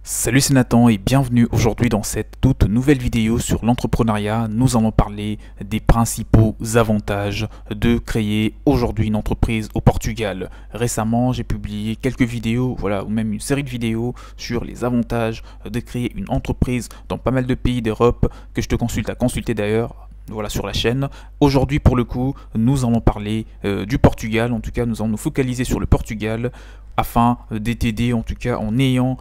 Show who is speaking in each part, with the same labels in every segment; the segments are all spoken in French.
Speaker 1: Salut, c'est Nathan et bienvenue aujourd'hui dans cette toute nouvelle vidéo sur l'entrepreneuriat. Nous allons parler des principaux avantages de créer aujourd'hui une entreprise au Portugal. Récemment, j'ai publié quelques vidéos, ou même une série de vidéos sur les avantages de créer une entreprise dans pas mal de pays d'Europe que je te consulte à consulter d'ailleurs. Sur la chaîne. Aujourd'hui, pour le coup, nous allons parler du Portugal. En tout cas, nous allons nous focaliser sur le Portugal afin de t'aider, en tout cas en ayant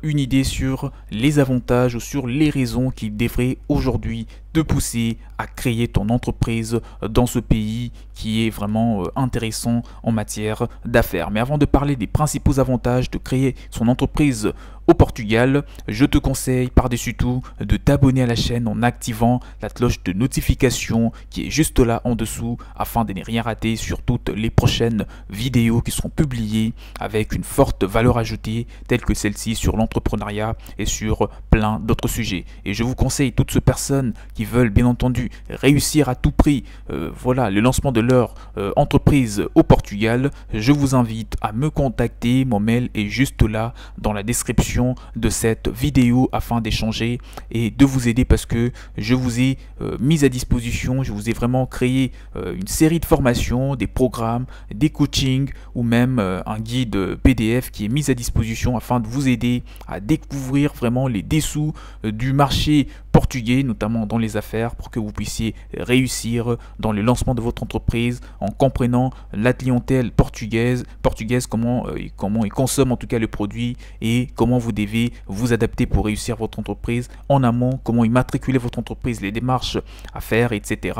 Speaker 1: une idée sur les avantages ou sur les raisons qui devraient aujourd'hui te pousser à créer ton entreprise dans ce pays qui est vraiment intéressant en matière d'affaires. Mais avant de parler des principaux avantages de créer son entreprise au Portugal, je te conseille par-dessus tout de t'abonner à la chaîne en activant la cloche de notification qui est juste là en dessous afin de ne rien rater sur toutes les prochaines vidéos qui seront publiées avec une forte valeur ajoutée telle que celle-ci sur l'entrepreneuriat et sur plein d'autres sujets. Et je vous conseille toutes ces personnes qui veulent bien entendu réussir à tout prix le lancement de leur entreprise au Portugal, je vous invite à me contacter. Mon mail est juste là dans la description de cette vidéo afin d'échanger et de vous aider parce que je vous ai mis à disposition, je vous ai vraiment créé une série de formations, des programmes, des coachings ou même un guide PDF qui est mis à disposition afin de vous aider à découvrir vraiment les dessous du marché portugais, notamment dans les affaires, pour que vous puissiez réussir dans le lancement de votre entreprise en comprenant la clientèle portugaise, comment ils consomment en tout cas le produit et comment vous devez vous adapter pour réussir votre entreprise en amont, comment immatriculer votre entreprise, les démarches à faire, etc.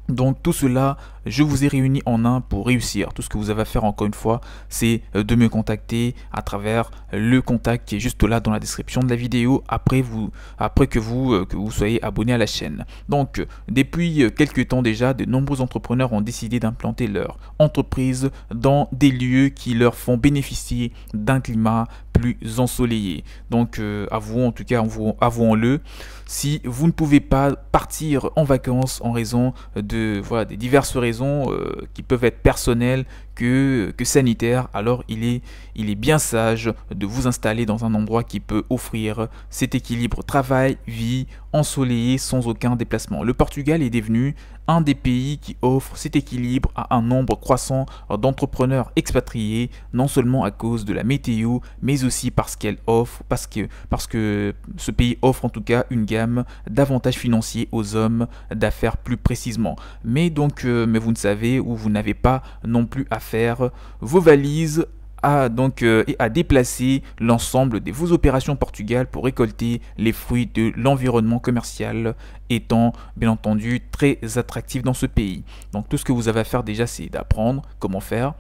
Speaker 1: Donc tout cela, je vous ai réuni en un pour réussir. Tout ce que vous avez à faire encore une fois, c'est de me contacter à travers le contact qui est juste là dans la description de la vidéo après que vous soyez abonné à la chaîne. Donc depuis quelques temps déjà, de nombreux entrepreneurs ont décidé d'implanter leur entreprise dans des lieux qui leur font bénéficier d'un climat plus ensoleillé. Donc avouons-le, si vous ne pouvez pas partir en vacances en raison des diverses raisons qui peuvent être personnelles que sanitaires, alors il est bien sage de vous installer dans un endroit qui peut offrir cet équilibre travail-vie ensoleillé sans aucun déplacement. Le Portugal est devenu un des pays qui offre cet équilibre à un nombre croissant d'entrepreneurs expatriés, non seulement à cause de la météo, mais aussi parce que ce pays offre en tout cas une gamme d'avantages financiers aux hommes d'affaires plus précisément. Mais vous ne savez ou vous n'avez pas non plus à faire vos valises et à déplacer l'ensemble de vos opérations au Portugal pour récolter les fruits de l'environnement commercial étant bien entendu très attractif dans ce pays. Donc tout ce que vous avez à faire déjà, c'est d'apprendre comment faire.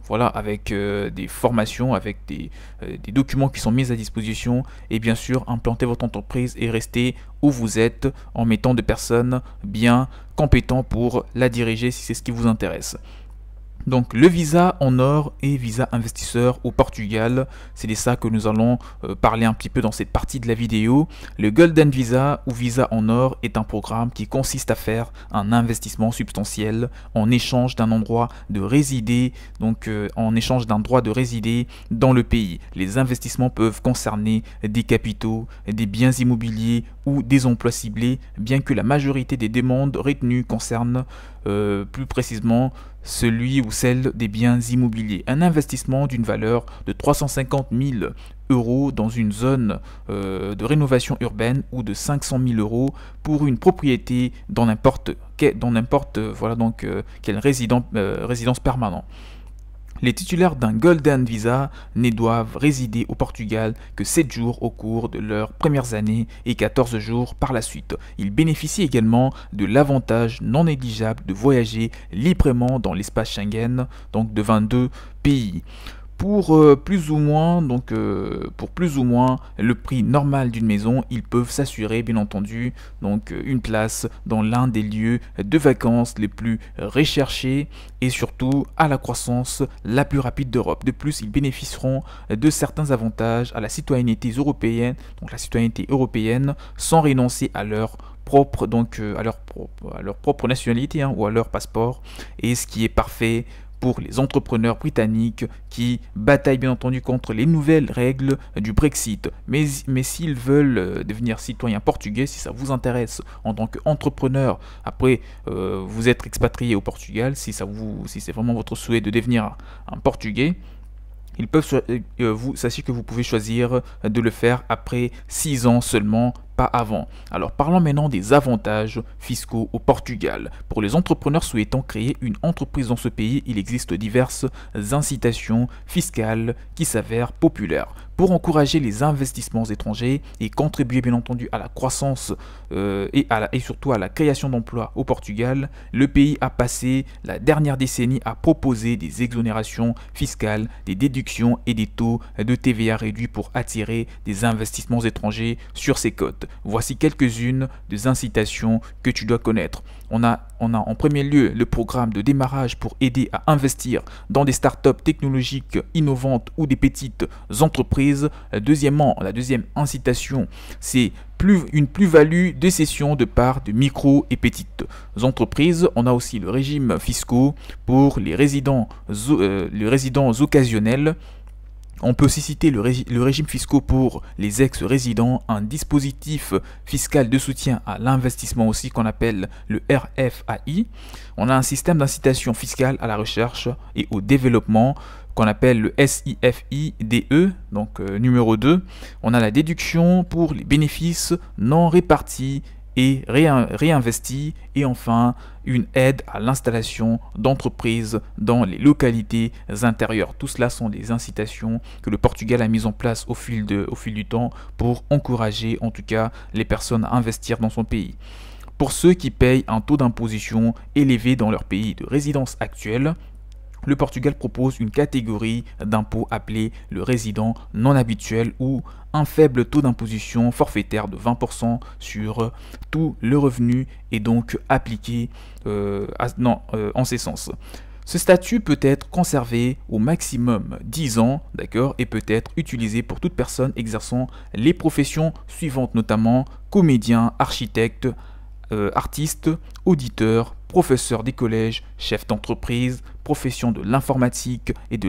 Speaker 1: Avec des formations, avec des documents qui sont mis à disposition et bien sûr implanter votre entreprise et rester où vous êtes en mettant des personnes bien compétentes pour la diriger si c'est ce qui vous intéresse. Donc le visa en or et visa investisseur au Portugal, c'est de ça que nous allons parler un petit peu dans cette partie de la vidéo. Le Golden Visa ou visa en or est un programme qui consiste à faire un investissement substantiel en échange d'un endroit de résider, en échange d'un droit de résider dans le pays. Les investissements peuvent concerner des capitaux, des biens immobiliers ou des emplois ciblés, bien que la majorité des demandes retenues concernent plus précisément celui ou celle des biens immobiliers. Un investissement d'une valeur de 350 000 € dans une zone de rénovation urbaine ou de 500 000 € pour une propriété dans quelle résidence permanente. Les titulaires d'un Golden Visa ne doivent résider au Portugal que 7 jours au cours de leurs premières années et 14 jours par la suite. Ils bénéficient également de l'avantage non négligeable de voyager librement dans l'espace Schengen, donc de 22 pays. Pour plus ou moins le prix normal d'une maison, ils peuvent s'assurer bien entendu une place dans l'un des lieux de vacances les plus recherchés et surtout à la croissance la plus rapide d'Europe. De plus, ils bénéficieront de certains avantages à la citoyenneté européenne, sans renoncer à leur propre nationalité ou à leur passeport, et ce qui est parfait pour les entrepreneurs britanniques qui bataillent bien entendu contre les nouvelles règles du Brexit. Mais s'ils veulent devenir citoyens portugais, si ça vous intéresse en tant qu'entrepreneur, après vous êtes expatrié au Portugal, si c'est vraiment votre souhait de devenir un Portugais, sachez que vous pouvez choisir de le faire après 6 ans seulement, pas avant. Alors parlons maintenant des avantages fiscaux au Portugal. Pour les entrepreneurs souhaitant créer une entreprise dans ce pays, il existe diverses incitations fiscales qui s'avèrent populaires. Pour encourager les investissements étrangers et contribuer bien entendu à la croissance et surtout à la création d'emplois au Portugal, le pays a passé la dernière décennie à proposer des exonérations fiscales, des déductions et des taux de TVA réduits pour attirer des investissements étrangers sur ses côtes. Voici quelques-unes des incitations que tu dois connaître. On a en premier lieu le programme de démarrage pour aider à investir dans des startups technologiques innovantes ou des petites entreprises. Deuxièmement, la deuxième incitation, c'est une plus-value de cession de parts de micro et petites entreprises. On a aussi le régime fiscal pour les résidents occasionnels. On peut aussi citer le régime fiscal pour les ex-résidents, un dispositif fiscal de soutien à l'investissement aussi qu'on appelle le RFAI. On a un système d'incitation fiscale à la recherche et au développement qu'on appelle le SIFIDE, donc numéro 2. On a la déduction pour les bénéfices non répartis et réinvesti, et enfin une aide à l'installation d'entreprises dans les localités intérieures. Tout cela sont des incitations que le Portugal a mises en place au fil du temps pour encourager en tout cas les personnes à investir dans son pays. Pour ceux qui payent un taux d'imposition élevé dans leur pays de résidence actuel, le Portugal propose une catégorie d'impôt appelée le résident non habituel ou un faible taux d'imposition forfaitaire de 20% sur tout le revenu est donc appliqué en ces sens. Ce statut peut être conservé au maximum 10 ans, d'accord, et peut être utilisé pour toute personne exerçant les professions suivantes, notamment comédien, architecte, artiste, auditeur, professeur des collèges, chef d'entreprise, profession de l'informatique et de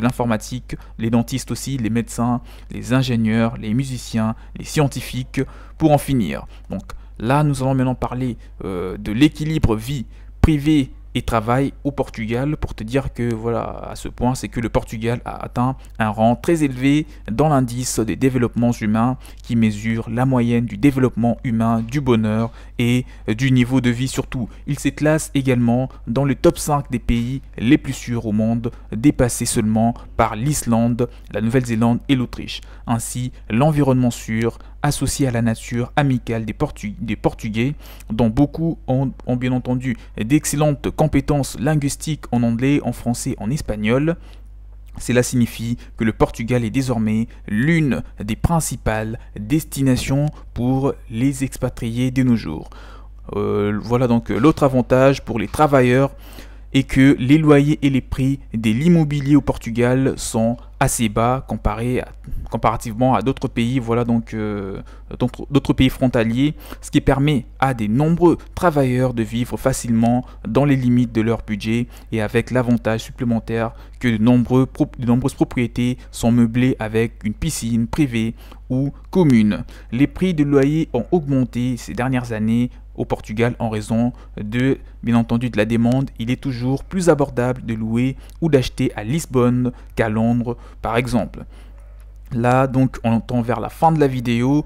Speaker 1: l'informatique, les dentistes aussi, les médecins, les ingénieurs, les musiciens, les scientifiques, pour en finir. Donc là, nous allons maintenant parler de l'équilibre vie privée et travail au Portugal, pour te dire que voilà, à ce point, c'est que le Portugal a atteint un rang très élevé dans l'indice des développements humains qui mesure la moyenne du développement humain, du bonheur et du niveau de vie surtout. Il se classe également dans le top 5 des pays les plus sûrs au monde, dépassé seulement par l'Islande, la Nouvelle-Zélande et l'Autriche. Ainsi, l'environnement sûr, associé à la nature amicale des Portugais, dont beaucoup ont bien entendu d'excellentes compétences linguistiques en anglais, en français, en espagnol. Cela signifie que le Portugal est désormais l'une des principales destinations pour les expatriés de nos jours. Voilà donc l'autre avantage pour les travailleurs est que les loyers et les prix de l'immobilier au Portugal sont assez bas comparativement à d'autres pays, voilà donc d'autres pays frontaliers, ce qui permet à de nombreux travailleurs de vivre facilement dans les limites de leur budget et avec l'avantage supplémentaire que de nombreuses propriétés sont meublées avec une piscine privée ou commune. Les prix de loyer ont augmenté ces dernières années au Portugal en raison bien entendu de la demande. Il est toujours plus abordable de louer ou d'acheter à Lisbonne qu'à Londres par exemple. Là donc on entend vers la fin de la vidéo.